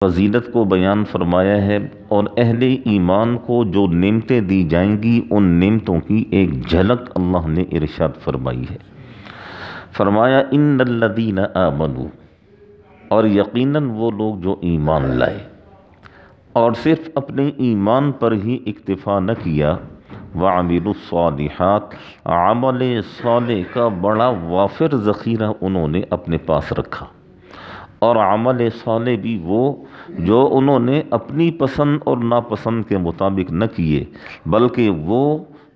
فضیلت کو بیان فرمایا ہے، اور اہل ایمان کو جو نعمتیں دی جائیں گی ان نعمتوں کی ایک جھلک اللہ نے ارشاد فرمائی ہے۔ فرمایا ان الذین آمنوا، اور یقیناً وہ لوگ جو ایمان لائے اور صرف اپنے ایمان پر ہی اکتفا نہ کیا، وعملوا الصالحات، عمل صالح کا بڑا وافر ذخیرہ انہوں نے اپنے پاس رکھا، اور عمل صالح بھی وہ جو انہوں نے اپنی پسند اور ناپسند کے مطابق نہ کیے، بلکہ وہ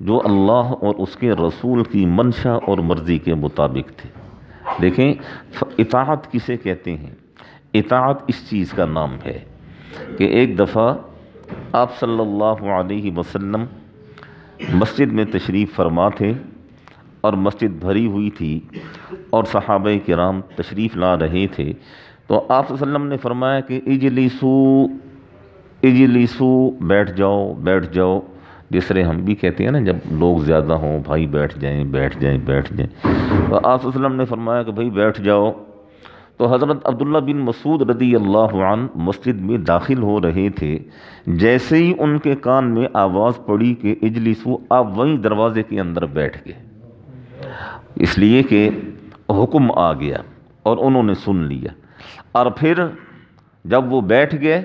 جو اللہ اور اس کے رسول کی منشا اور مرضی کے مطابق تھے۔ دیکھیں اطاعت کسے کہتے ہیں؟ اطاعت اس چیز کا نام ہے کہ ایک دفعہ آپ صلی اللہ علیہ وسلم مسجد میں تشریف فرما تھے، اور مسجد بھری ہوئی تھی اور صحابہ کرام تشریف لا رہے تھے، تو آپ صلی اللہ علیہ وسلم نے فرمایا کہ اجلسو، بیٹھ جاؤ بیٹھ جاؤ، جس طرح ہم بھی کہتے ہیں نا جب لوگ زیادہ ہوں، بھائی بیٹھ جائیں بیٹھ جائیں بیٹھ جائیں، تو آپ صلی اللہ علیہ وسلم نے فرمایا کہ بھائی بیٹھ جاؤ۔ تو حضرت عبداللہ بن مسعود رضی اللہ عنہ مسجد میں داخل ہو رہے تھے، جیسے ہی ان کے کان میں آواز پڑی کہ اجلسو، آپ وہیں دروازے کے اندر بیٹھ گئے، اس لیے کہ حکم آ گیا اور انہوں نے سن لیا۔ اور پھر جب وہ بیٹھ گئے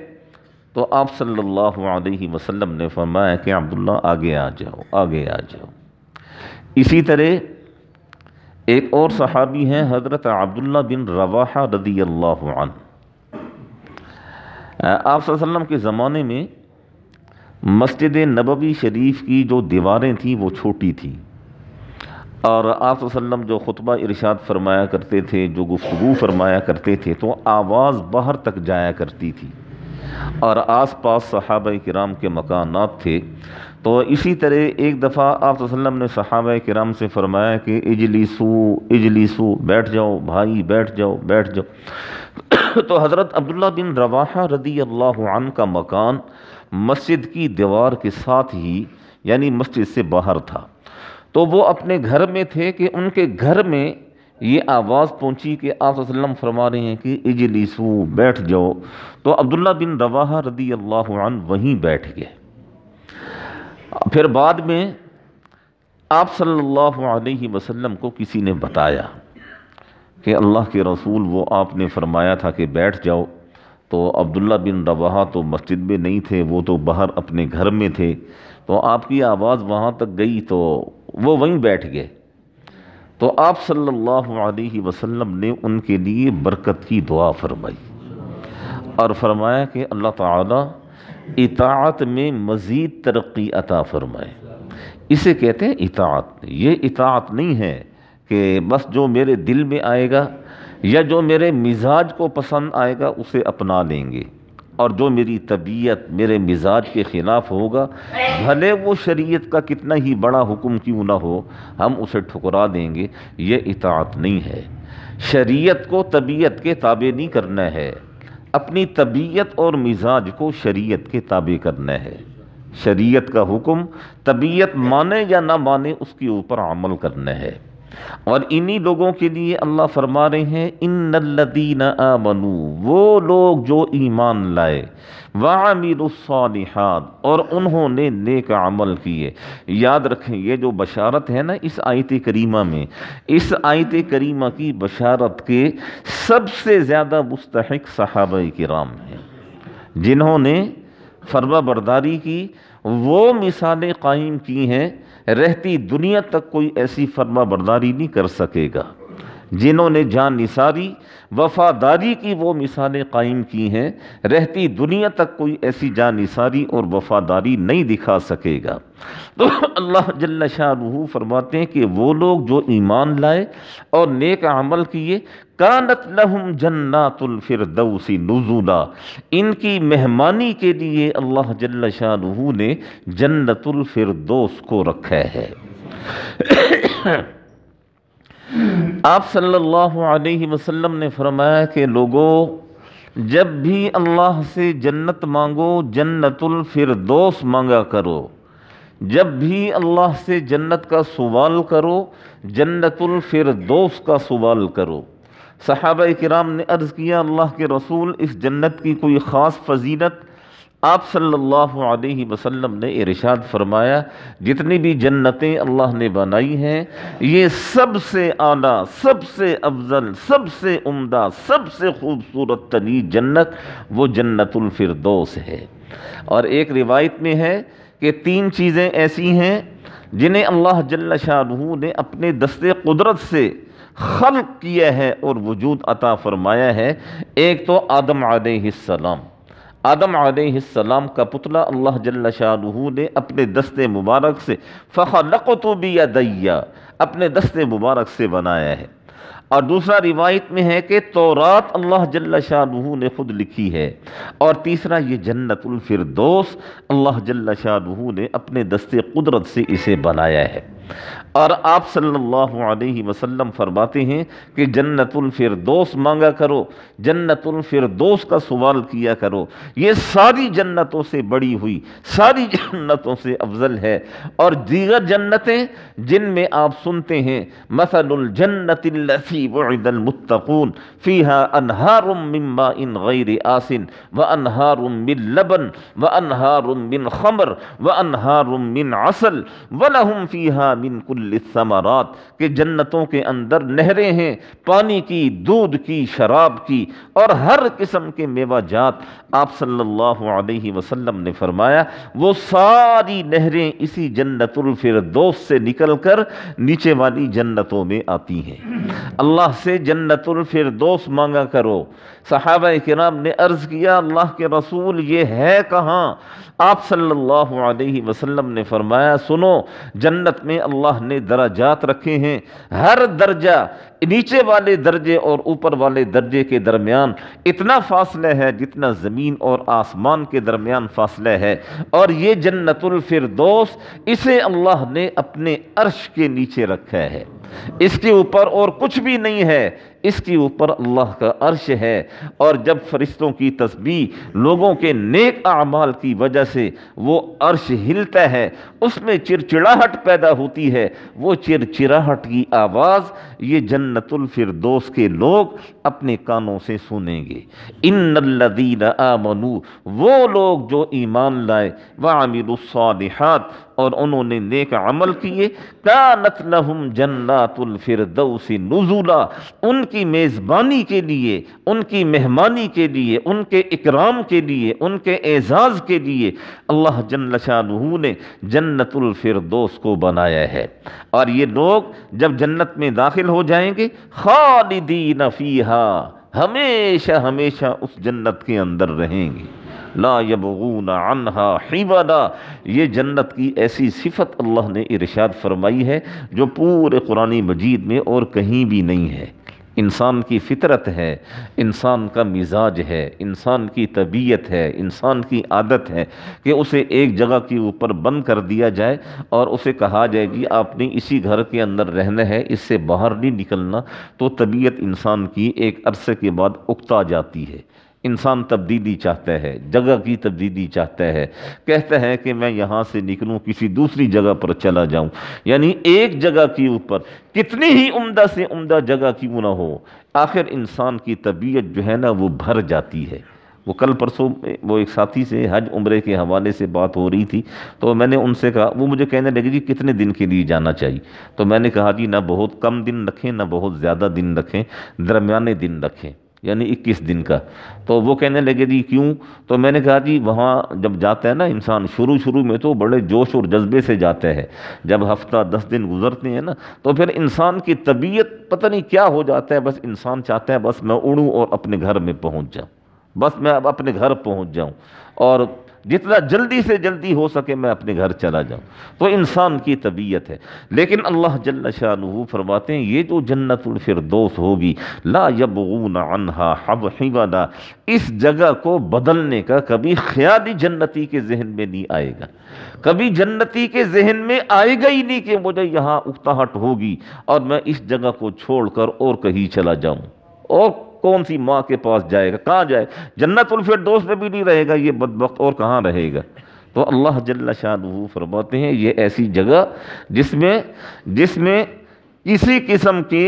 تو آپ صلی اللہ علیہ وسلم نے فرمایا کہ عبداللہ آگے آ جاؤ آگے آ جاؤ۔ اسی طرح ایک اور صحابی ہیں حضرت عبداللہ بن رواحہ رضی اللہ عنہ۔ آپ صلی اللہ علیہ وسلم کے زمانے میں مسجد نبوی شریف کی جو دیواریں تھیں وہ چھوٹی تھیں، اور آپ صلی اللہ علیہ وسلم جو خطبہ ارشاد فرمایا کرتے تھے، جو گفتگو فرمایا کرتے تھے، تو آواز باہر تک جایا کرتی تھی، اور آس پاس صحابہ کرام کے مکانات تھے۔ تو اسی طرح ایک دفعہ آپ صلی اللہ علیہ وسلم نے صحابہ کرام سے فرمایا کہ اجلسو، بیٹھ جاؤ بھائی بیٹھ جاؤ بیٹھ جاؤ۔ تو حضرت عبداللہ بن رواحہ رضی اللہ عنہ کا مکان مسجد کی دیوار کے ساتھ ہی، یعنی مسجد سے باہر تھا، تو وہ اپنے گھر میں تھے کہ ان کے گھر میں یہ آواز پہنچی کہ آپ صلی اللہ علیہ وسلم فرما رہے ہیں کہ اجلسو، بیٹھ جاؤ۔ تو عبداللہ بن رواحہ رضی اللہ عنہ وہیں بیٹھ گئے۔ پھر بعد میں آپ صلی اللہ علیہ وسلم کو کسی نے بتایا کہ اللہ کے رسول وہ آپ نے فرمایا تھا کہ بیٹھ جاؤ، تو عبداللہ بن رواحہ تو مسجد میں نہیں تھے، وہ تو باہر اپنے گھر میں تھے، تو آپ کی آواز وہاں تک گئی تو وہ وہیں بیٹھ گئے۔ تو آپ صلی اللہ علیہ وسلم نے ان کے لیے برکت کی دعا فرمائی اور فرمایا کہ اللہ تعالیٰ اطاعت میں مزید ترقی عطا فرمائے۔ اسے کہتے ہیں اطاعت۔ یہ اطاعت نہیں ہے کہ بس جو میرے دل میں آئے گا یا جو میرے مزاج کو پسند آئے گا اسے اپنا لیں گے، اور جو میری طبیعت میرے مزاج کے خلاف ہوگا، بھلے وہ شریعت کا کتنا ہی بڑا حکم کیوں نہ ہو، ہم اسے ٹھکرا دیں گے۔ یہ اطاعت نہیں ہے۔ شریعت کو طبیعت کے تابع نہیں کرنا ہے، اپنی طبیعت اور مزاج کو شریعت کے تابع کرنا ہے۔ شریعت کا حکم طبیعت مانے یا نہ مانے اس کے اوپر عمل کرنا ہے۔ اور انہی لوگوں کے لیے اللہ فرما رہے ہیں ان الذین آمنوا، وہ لوگ جو ایمان لائے، وعملوا الصالحات، اور انہوں نے نیک عمل کیے۔ یاد رکھیں یہ جو بشارت ہے نا اس آیت کریمہ میں، اس آیت کریمہ کی بشارت کے سب سے زیادہ مستحق صحابہ کرام ہیں، جنہوں نے فرما برداری کی، وہ مثالیں قائم کی ہیں، رہتی دنیا تک کوئی ایسی فرما برداری نہیں کر سکے گا۔ جنہوں نے جان نثاری وفاداری کی وہ مثالیں قائم کی ہیں، رہتی دنیا تک کوئی ایسی جان نثاری اور وفاداری نہیں دکھا سکے گا۔ تو اللہ جل شانہ فرماتے ہیں کہ وہ لوگ جو ایمان لائے اور نیک عمل کیے، کانت لہم جنات الفردوس نزلا، ان کی مہمانی کے لیے اللہ جل شانہ نے جنت الفردوس کو رکھا ہے۔ آپ صلی اللہ علیہ وسلم نے فرمایا کہ لوگوں جب بھی اللہ سے جنت مانگو جنت الفردوس مانگا کرو، جب بھی اللہ سے جنت کا سوال کرو جنت الفردوس کا سوال کرو، صحابہ کرام نے عرض کیا اللہ کے رسول اس جنت کی کوئی خاص فضیلت؟ آپ صلی اللہ علیہ وسلم نے ارشاد فرمایا جتنی بھی جنتیں اللہ نے بنائی ہیں یہ سب سے اعلیٰ، سب سے افضل، سب سے عمدہ، سب سے خوبصورت ترین جنت وہ جنت الفردوس ہے۔ اور ایک روایت میں ہے کہ 3 چیزیں ایسی ہیں جنہیں اللہ جل شانہ نے اپنے دست قدرت سے خلق کیا ہے اور وجود عطا فرمایا ہے۔ ایک تو آدم علیہ السلام، آدم علیہ السلام کا پتلا اللہ جل شانہ نے اپنے دست مبارک سے فخلقت بیدی، اپنے دست مبارک سے بنایا ہے۔ اور دوسرا روایت میں ہے کہ تورات اللہ جل شانہ نے خود لکھی ہے۔ اور تیسرا یہ جنت الفردوس اللہ جل شانہ نے اپنے دست قدرت سے اسے بنایا ہے۔ اور آپ صلی اللہ علیہ وسلم فرماتے ہیں کہ جنت الفردوس مانگا کرو، جنت الفردوس کا سوال کیا کرو، یہ ساری جنتوں سے بڑی ہوئی، ساری جنتوں سے افضل ہے۔ اور دیگر جنتیں جن میں آپ سنتے ہیں مثل الجنت التي وعد المتقون فيها انہار من ماء غیر آسن وانہار من لبن وانہار من خمر وانہار من عسل ولہم فيها من كل الثمرات، کہ جنتوں کے اندر نہریں ہیں پانی کی، دودھ کی، شراب کی اور ہر قسم کے میوہ جات۔ آپ صلی اللہ علیہ وسلم نے فرمایا وہ ساری نہریں اسی جنت الفردوس سے نکل کر نیچے والی جنتوں میں آتی ہیں۔ اللہ سے جنت الفردوس مانگا کرو۔ صحابہ کرام نے عرض کیا اللہ کے رسول یہ ہے کہاں؟ آپ صلی اللہ علیہ وسلم نے فرمایا سنو، جنت میں اللہ نے درجات رکھے ہیں، ہر درجہ نیچے والے درجے اور اوپر والے درجے کے درمیان اتنا فاصلہ ہے جتنا زمین اور آسمان کے درمیان فاصلہ ہے۔ اور یہ جنت الفردوس اسے اللہ نے اپنے عرش کے نیچے رکھا ہے، اس کے اوپر اور کچھ بھی نہیں ہے، اس کے اوپر اللہ کا عرش ہے۔ اور جب فرشتوں کی تسبیح لوگوں کے نیک اعمال کی وجہ سے وہ عرش ہلتا ہے، اس میں چڑچڑاہٹ پیدا ہوتی ہے، وہ چڑچڑاہٹ کی آواز یہ جنت الفردوس کے لوگ اپنے کانوں سے سنیں گے۔ ان الذین آمنوا، وہ لوگ جو ایمان لائے، وعملوا الصالحات، اور انہوں نے نیک عمل کیے، کانت لہم جنات الفردوس نزلا، ان کی میزبانی کے لیے، ان کی مہمانی کے لیے، ان کے اکرام کے لیے، ان کے اعزاز کے لیے اللہ جل شانہ نے جنت الفردوس کو بنایا ہے۔ اور یہ لوگ جب جنت میں داخل ہو جائیں گے خالدین فیہا، ہمیشہ ہمیشہ اس جنت کے اندر رہیں گے، لا یبغون عنہا حولا۔ یہ جنت کی ایسی صفت اللہ نے ارشاد فرمائی ہے جو پورے قرآن مجید میں اور کہیں بھی نہیں ہے۔ انسان کی فطرت ہے، انسان کا مزاج ہے، انسان کی طبیعت ہے، انسان کی عادت ہے کہ اسے ایک جگہ کے اوپر بند کر دیا جائے اور اسے کہا جائے جی آپ نے اسی گھر کے اندر رہنا ہے، اس سے باہر نہیں نکلنا، تو طبیعت انسان کی ایک عرصے کے بعد اکتا جاتی ہے۔ انسان تبدیلی چاہتا ہے، جگہ کی تبدیلی چاہتا ہے، کہتا ہے کہ میں یہاں سے نکلوں کسی دوسری جگہ پر چلا جاؤں۔ یعنی ایک جگہ کے اوپر کتنی ہی عمدہ سے عمدہ جگہ کیوں نہ ہو، آخر انسان کی طبیعت جو ہے نا وہ بھر جاتی ہے۔ وہ کل پرسوں وہ ایک ساتھی سے حج عمرے کے حوالے سے بات ہو رہی تھی، تو میں نے ان سے کہا، وہ مجھے کہنے لگے جی کتنے دن کے لیے جانا چاہیے؟ تو میں نے کہا جی نہ بہت کم دن رکھیں نہ بہت زیادہ دن رکھیں، درمیانے دن رکھیں، یعنی 21 دن کا۔ تو وہ کہنے لگے جی کیوں؟ تو میں نے کہا جی وہاں جب جاتا ہے نا انسان شروع میں تو بڑے جوش اور جذبے سے جاتا ہے، جب ہفتہ 10 دن گزرتے ہیں نا تو پھر انسان کی طبیعت پتہ نہیں کیا ہو جاتا ہے، بس انسان چاہتا ہے بس میں اڑوں اور اپنے گھر میں پہنچ جاؤں، بس میں اب اپنے گھر پہنچ جاؤں اور جتنا جلدی سے جلدی ہو سکے میں اپنے گھر چلا جاؤں۔ تو انسان کی طبیعت ہے، لیکن اللہ جل شانہ فرماتے ہیں یہ جو جنت الفردوس ہوگی لا یبغون عنہا حولا، اس جگہ کو بدلنے کا کبھی خیال ہی جنتی کے ذہن میں نہیں آئے گا، کبھی جنتی کے ذہن میں آئے گا ہی نہیں کہ مجھے یہاں اکتاہٹ ہوگی اور میں اس جگہ کو چھوڑ کر اور کہیں چلا جاؤں۔ اور کون سی ماں کے پاس جائے گا؟ کہاں جائے؟ جنت الفردوس میں بھی نہیں رہے گا یہ بدبخت، اور کہاں رہے گا؟ تو اللہ جل شانہ فرماتے ہیں یہ ایسی جگہ جس میں کسی قسم کے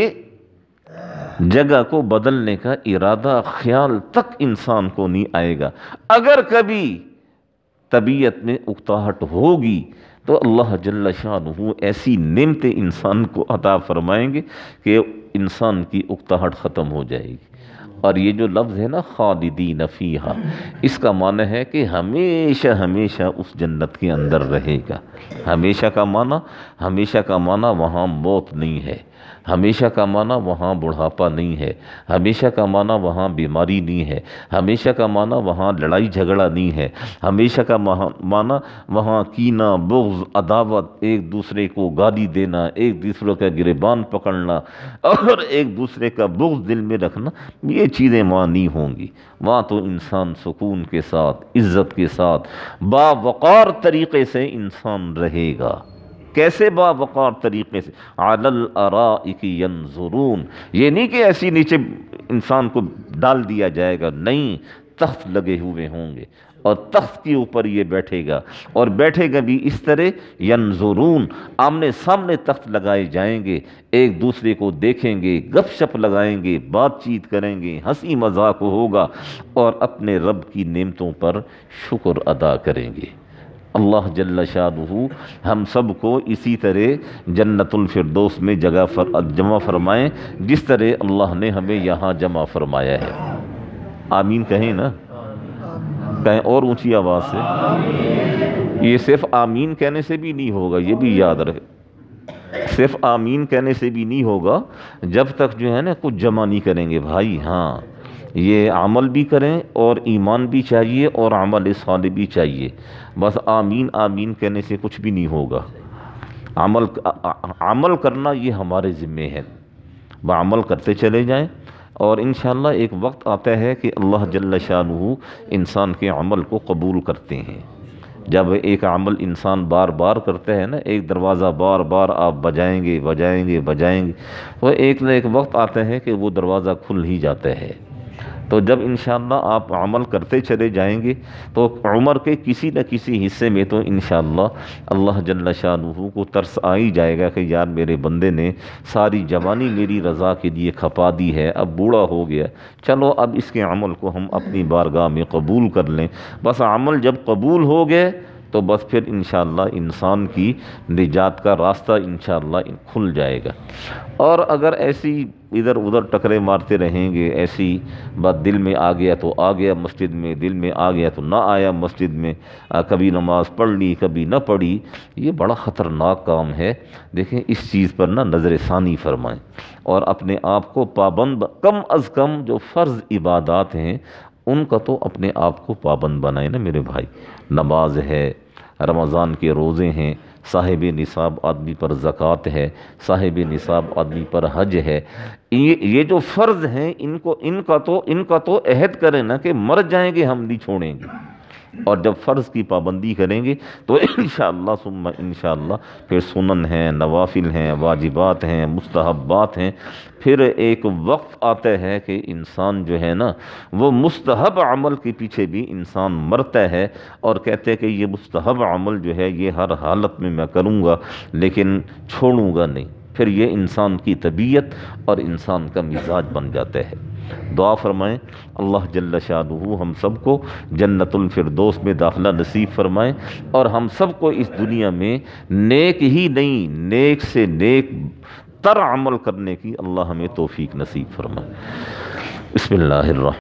جگہ کو بدلنے کا ارادہ خیال تک انسان کو نہیں آئے گا۔ اگر کبھی طبیعت میں اکتاہٹ ہوگی تو اللہ جل شانہ ایسی نعمتیں انسان کو عطا فرمائیں گے کہ انسان کی اکتاہٹ ختم ہو جائے گی۔ اور یہ جو لفظ ہے نا خالدین فیہا، اس کا معنی ہے کہ ہمیشہ ہمیشہ اس جنت کے اندر رہے گا۔ ہمیشہ کا معنی وہاں موت نہیں ہے، ہمیشہ کا معنی وہاں بڑھاپا نہیں ہے، ہمیشہ کا معنی وہاں بیماری نہیں ہے، ہمیشہ کا معنی وہاں لڑائی جھگڑا نہیں ہے، ہمیشہ کا معنی وہاں کینہ، بغض، عداوت، ایک دوسرے کو گالی دینا، ایک دوسرے کا گریبان پکڑنا اور ایک دوسرے کا بغض دل میں رکھنا، یہ چیزیں وہاں نہیں ہوں گی۔ وہاں تو انسان سکون کے ساتھ، عزت کے ساتھ، باوقار طریقے سے انسان رہے گا۔ کیسے باوقار طریقے سے؟ علی الارائک ینظرون، یہ نہیں کہ ایسی نیچے انسان کو ڈال دیا جائے گا، نہیں، تخت لگے ہوئے ہوں گے اور تخت کے اوپر یہ بیٹھے گا، اور بیٹھے گا بھی اس طرح ینظرون، آمنے سامنے تخت لگائے جائیں گے، ایک دوسرے کو دیکھیں گے، گپ شپ لگائیں گے، بات چیت کریں گے، ہنسی مذاق ہوگا اور اپنے رب کی نعمتوں پر شکر ادا کریں گے۔ اللہ جل شانہ ہم سب کو اسی طرح جنت الفردوس میں جمع فرمائیں جس طرح اللہ نے ہمیں یہاں جمع فرمایا ہے۔ آمین کہیں نا، کہیں اور اونچی آواز سے۔ یہ صرف آمین کہنے سے بھی نہیں ہوگا، یہ بھی یاد رکھے، صرف آمین کہنے سے بھی نہیں ہوگا جب تک جو ہے نا کچھ جمع نہیں کریں گے بھائی۔ ہاں، یہ عمل بھی کریں اور ایمان بھی چاہیے اور عمل صالح بھی چاہیے، بس آمین آمین کہنے سے کچھ بھی نہیں ہوگا۔ عمل کرنا یہ ہمارے ذمے ہے، عمل کرتے چلے جائیں، اور انشاءاللہ ایک وقت آتا ہے کہ اللہ جل شانہ انسان کے عمل کو قبول کرتے ہیں۔ جب ایک عمل انسان بار بار کرتا ہے نا، ایک دروازہ بار بار آپ بجائیں گے وہ ایک نہ ایک وقت آتا ہے کہ وہ دروازہ کھل ہی جاتا ہے۔ تو جب انشاءاللہ آپ عمل کرتے چلے جائیں گے تو عمر کے کسی نہ کسی حصے میں تو انشاءاللہ اللہ جل شانہ کو ترس آ ہی جائے گا کہ یار میرے بندے نے ساری جوانی میری رضا کے لیے کھپا دی ہے، اب بوڑھا ہو گیا، چلو اب اس کے عمل کو ہم اپنی بارگاہ میں قبول کر لیں۔ بس عمل جب قبول ہو گئے تو بس پھر انشاءاللہ انسان کی نجات کا راستہ انشاءاللہ کھل جائے گا۔ اور اگر ایسی ادھر ادھر ٹکرے مارتے رہیں گے، ایسی بات دل میں آ گیا تو آ گیا مسجد میں، دل میں آ گیا تو نہ آیا مسجد میں، کبھی نماز پڑھ لی کبھی نہ پڑھی، یہ بڑا خطرناک کام ہے۔ دیکھیں اس چیز پر نہ نظر ثانی فرمائیں اور اپنے آپ کو پابند، کم از کم جو فرض عبادات ہیں ان کا تو اپنے آپ کو پابند بنائیں نا میرے بھائی۔ نماز ہے، رمضان کے روزے ہیں، صاحب نصاب آدمی پر زکوٰۃ ہے، صاحب نصاب آدمی پر حج ہے، یہ جو فرض ہیں ان کا تو عہد کریں نا کہ مر جائیں گے ہم نہیں چھوڑیں گے، اور جب فرض کی پابندی کریں گے تو انشاءاللہ ثم انشاءاللہ پھر سنن ہیں، نوافل ہیں، واجبات ہیں، مستحبات ہیں۔ پھر ایک وقت آتا ہے کہ انسان جو ہے نا وہ مستحب عمل کے پیچھے بھی انسان مرتا ہے اور کہتے ہیں کہ یہ مستحب عمل جو ہے یہ ہر حالت میں کروں گا لیکن چھوڑوں گا نہیں، پھر یہ انسان کی طبیعت اور انسان کا مزاج بن جاتا ہے۔ دعا فرمائیں اللہ جل شانہ ہم سب کو جنت الفردوس میں داخلہ نصیب فرمائیں، اور ہم سب کو اس دنیا میں نیک ہی نہیں نیک سے نیک تر عمل کرنے کی اللہ ہمیں توفیق نصیب فرمائے۔ بسم اللہ الرحمن